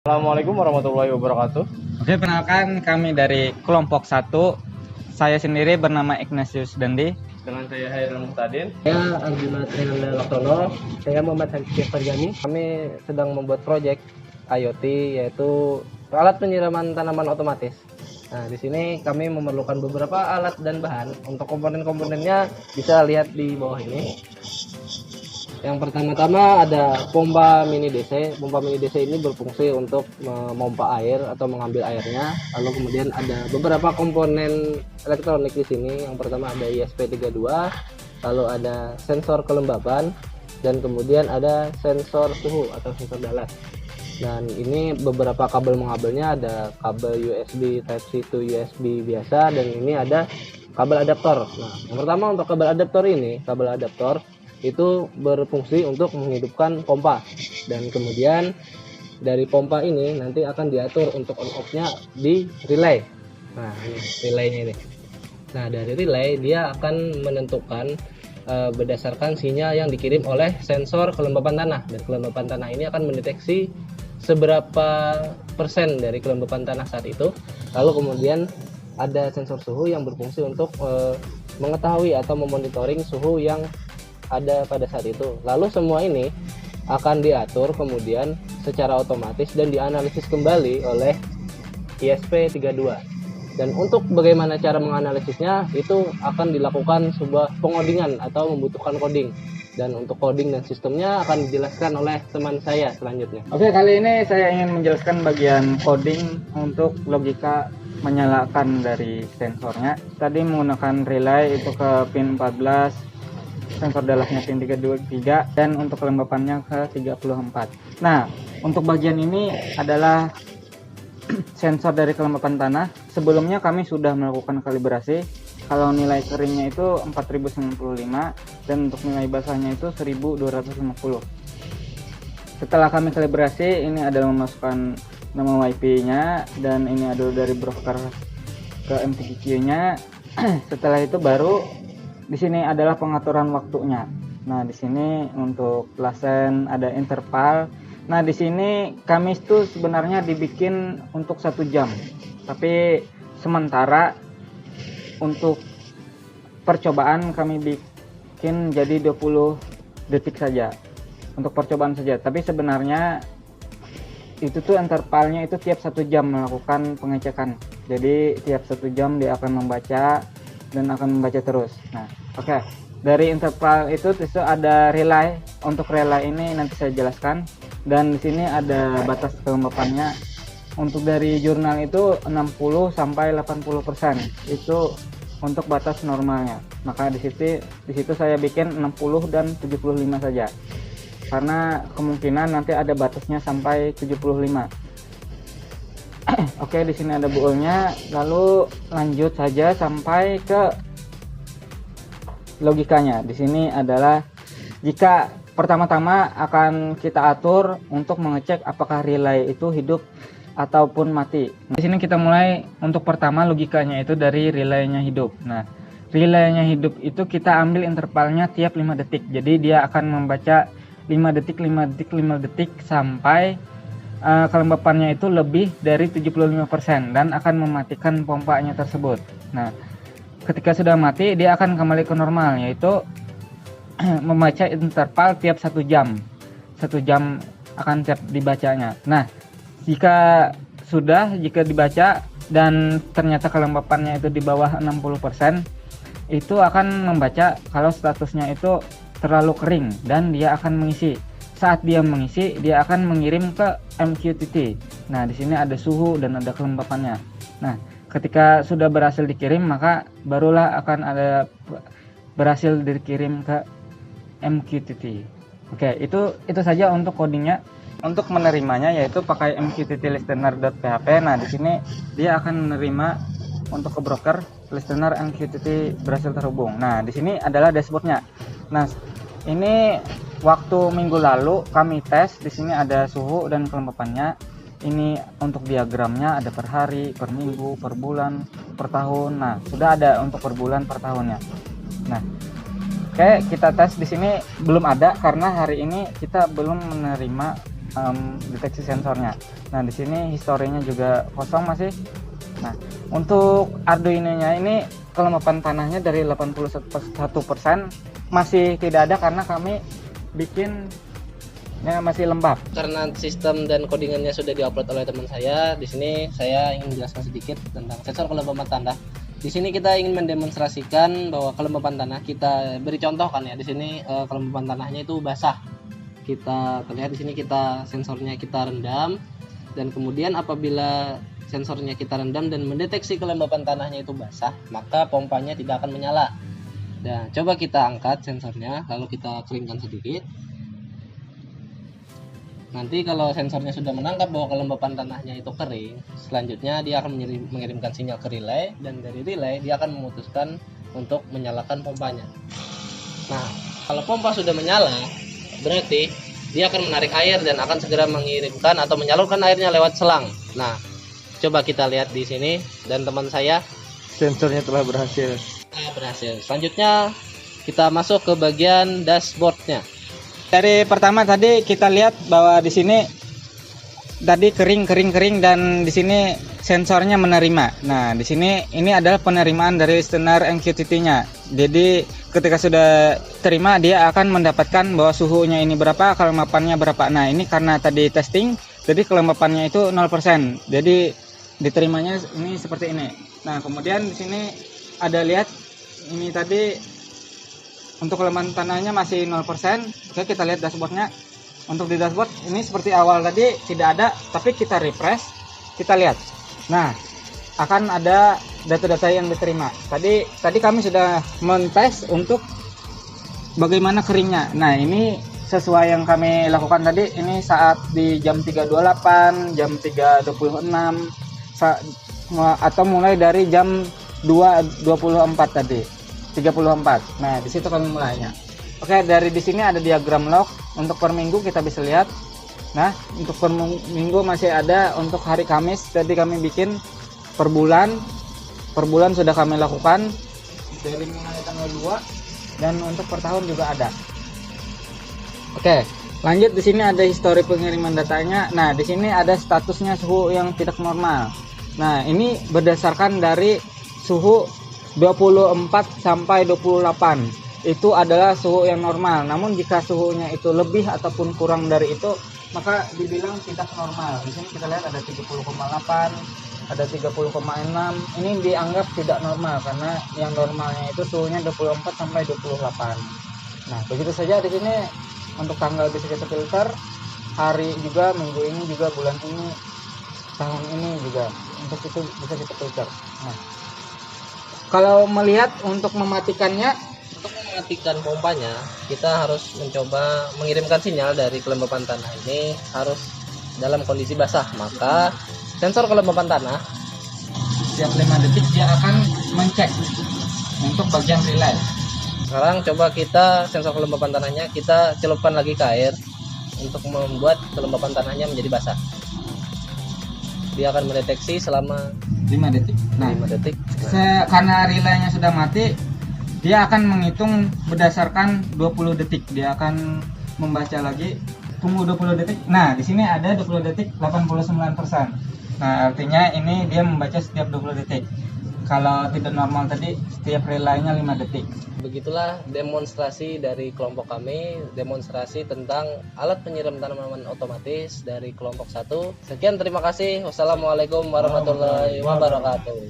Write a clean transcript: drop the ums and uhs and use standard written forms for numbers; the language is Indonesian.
Assalamualaikum warahmatullahi wabarakatuh. Oke, perkenalkan kami dari kelompok 1. Saya sendiri bernama Ignatius Dandi. Dengan saya Hairul Muhtadin. Saya Arjuna Trinanda Laksono. Saya Muhammad Hanifah Farjani. Kami sedang membuat proyek IoT, yaitu alat penyiraman tanaman otomatis. Nah, di sini kami memerlukan beberapa alat dan bahan. Untuk komponen-komponennya bisa lihat di bawah ini. Yang pertama-tama ada pompa mini DC. Pompa mini DC ini berfungsi untuk memompa air atau mengambil airnya. Lalu kemudian ada beberapa komponen elektronik di sini. Yang pertama ada ESP32, lalu ada sensor kelembaban, dan kemudian ada sensor suhu atau sensor dalam. Dan ini beberapa kabel mengabelnya, ada kabel USB Type-C to USB biasa, dan ini ada kabel adaptor. Nah, yang pertama untuk kabel adaptor ini, kabel adaptor itu berfungsi untuk menghidupkan pompa, dan kemudian dari pompa ini nanti akan diatur untuk on off-nya di relay. Nah, ini relaynya ini. Nah, dari relay dia akan menentukan berdasarkan sinyal yang dikirim oleh sensor kelembapan tanah, dan kelembapan tanah ini akan mendeteksi seberapa persen dari kelembapan tanah saat itu. Lalu kemudian ada sensor suhu yang berfungsi untuk mengetahui atau memonitoring suhu yang ada pada saat itu. Lalu semua ini akan diatur kemudian secara otomatis dan dianalisis kembali oleh ESP32. Dan untuk bagaimana cara menganalisisnya, itu akan dilakukan sebuah pengodingan atau membutuhkan coding. Dan untuk coding dan sistemnya akan dijelaskan oleh teman saya selanjutnya. Oke, kali ini saya ingin menjelaskan bagian coding untuk logika menyalakan dari sensornya. Tadi menggunakan relay itu ke pin 14, sensor dalamnya pin 323, dan untuk kelembapannya ke 34. Nah, untuk bagian ini adalah sensor dari kelembapan tanah. Sebelumnya kami sudah melakukan kalibrasi. Kalau nilai keringnya itu 4095 dan untuk nilai basahnya itu 1250. Setelah kami kalibrasi, ini adalah memasukkan nama WiFi-nya, dan ini adalah dari broker ke MTQQ-nya. Setelah itu baru di sini adalah pengaturan waktunya. Nah, di sini untuk lasen ada interval. Nah, di sini kami itu sebenarnya dibikin untuk 1 jam. Tapi sementara untuk percobaan kami bikin jadi 20 detik saja. Untuk percobaan saja. Tapi sebenarnya itu tuh intervalnya itu tiap 1 jam melakukan pengecekan. Jadi tiap 1 jam dia akan membaca dan akan membaca terus. Nah, oke. Dari interval itu ada relay. Untuk relay ini nanti saya jelaskan. Dan di sini ada batas kelembapannya. Untuk dari jurnal itu 60 sampai 80%. Itu untuk batas normalnya. Maka di situ saya bikin 60 dan 75 saja. Karena kemungkinan nanti ada batasnya sampai 75. Oke, di sini ada buulnya. Lalu lanjut saja sampai ke logikanya. Di sini adalah jika pertama-tama akan kita atur untuk mengecek apakah relay itu hidup ataupun mati. Di sini kita mulai untuk pertama logikanya itu dari relaynya hidup. Nah, relaynya hidup itu kita ambil intervalnya tiap 5 detik. Jadi dia akan membaca 5 detik, 5 detik, 5 detik sampai kelembapannya itu lebih dari 75% dan akan mematikan pompanya tersebut. Nah, ketika sudah mati dia akan kembali ke normal, yaitu membaca interval tiap 1 jam. 1 jam akan tiap dibacanya. Nah, jika dibaca dan ternyata kelembapannya itu di bawah 60%, itu akan membaca kalau statusnya itu terlalu kering dan dia akan mengisi. Saat dia mengisi, dia akan mengirim ke MQTT. Nah, di sini ada suhu dan ada kelembapannya. Nah, ketika sudah berhasil dikirim, maka barulah akan ada berhasil dikirim ke MQTT. Oke, itu saja untuk codingnya. Untuk menerimanya yaitu pakai MQTT listener.php. Nah, di sini dia akan menerima untuk ke broker listener MQTT berhasil terhubung. Nah, di sini adalah dashboardnya. Nah, ini waktu minggu lalu kami tes. Di sini ada suhu dan kelembapannya. Ini untuk diagramnya ada per hari, per minggu, per bulan, per tahun. Nah, sudah ada untuk per bulan, per tahunnya. Nah, oke, kita tes. Di sini belum ada karena hari ini kita belum menerima deteksi sensornya. Nah, di sini historinya juga kosong masih. Nah, untuk Arduino-nya ini kelembapan tanahnya dari 81% masih tidak ada karena kami bikinnya masih lembab. Karena sistem dan codingannya sudah diupload oleh teman saya, di sini saya ingin menjelaskan sedikit tentang sensor kelembapan tanah. Di sini kita ingin mendemonstrasikan bahwa kelembapan tanah, kita beri contoh kan ya. Di sini kelembapan tanahnya itu basah. Kita terlihat di sini sensornya kita rendam, dan kemudian apabila sensornya kita rendam dan mendeteksi kelembapan tanahnya itu basah, maka pompanya tidak akan menyala. Nah, coba kita angkat sensornya, lalu kita keringkan sedikit. Nanti kalau sensornya sudah menangkap bahwa kelembapan tanahnya itu kering, selanjutnya dia akan mengirimkan sinyal ke relay, dan dari relay dia akan memutuskan untuk menyalakan pompanya. Nah, kalau pompa sudah menyala, berarti dia akan menarik air dan akan segera mengirimkan atau menyalurkan airnya lewat selang. Nah, coba kita lihat di sini, dan teman saya Sensornya telah berhasil. berhasil. Selanjutnya kita masuk ke bagian dashboardnya. Dari pertama tadi kita lihat bahwa di sini tadi kering dan di sini sensornya menerima. Nah, di sini ini adalah penerimaan dari standar MQTT-nya. Jadi ketika sudah terima, dia akan mendapatkan bahwa suhunya ini berapa, kelembapannya berapa. Nah, ini karena tadi testing, jadi kelembapannya itu 0%. Jadi diterimanya ini seperti ini. Nah, kemudian di sini ada lihat ini tadi untuk kelembapan tanahnya masih 0%. Oke, kita lihat dashboardnya. Untuk di dashboard ini seperti awal tadi tidak ada, tapi kita refresh, kita lihat. Nah, akan ada data-data yang diterima. Tadi kami sudah mentes untuk bagaimana keringnya. Nah, ini sesuai yang kami lakukan tadi. Ini saat di jam 3.28, jam 3.26, atau mulai dari jam 2.24 tadi. 34. Nah, di situ kami mulainya. Oke, dari di sini ada diagram log. Untuk per minggu kita bisa lihat. Nah, untuk per minggu masih ada. Untuk hari Kamis tadi kami bikin per bulan. Per bulan sudah kami lakukan dari mulai tanggal 2, dan untuk per tahun juga ada. Oke, lanjut di sini ada histori pengiriman datanya. Nah, di sini ada statusnya suhu yang tidak normal. Nah, ini berdasarkan dari suhu 24 sampai 28 itu adalah suhu yang normal. Namun jika suhunya itu lebih ataupun kurang dari itu, maka dibilang tidak normal. Di sini kita lihat ada 30,8, ada 30,6. Ini dianggap tidak normal karena yang normalnya itu suhunya 24 sampai 28. Nah, begitu saja di sini untuk tanggal bisa kita filter, hari juga, minggu ini juga, bulan ini, tahun ini juga. Untuk itu bisa kita filter. Nah, kalau melihat untuk mematikannya, Untuk mematikan pompanya, kita harus mencoba mengirimkan sinyal dari kelembapan tanah ini harus dalam kondisi basah. Maka sensor kelembapan tanah setiap 5 detik dia akan mencek untuk bagian relay. Sekarang coba kita sensor kelembapan tanahnya kita celupkan lagi ke air untuk membuat kelembapan tanahnya menjadi basah. Dia akan mendeteksi selama 5 detik. Nah, 5 detik. karena relaynya sudah mati, dia akan menghitung berdasarkan 20 detik. Dia akan membaca lagi, tunggu 20 detik. Nah, di sini ada 20 detik 89%. Nah, artinya ini dia membaca setiap 20 detik. Kalau tidak normal tadi setiap relaynya 5 detik. Begitulah demonstrasi dari kelompok kami, demonstrasi tentang alat penyiram tanaman otomatis dari kelompok 1. Sekian, terima kasih. Wassalamualaikum warahmatullahi wabarakatuh.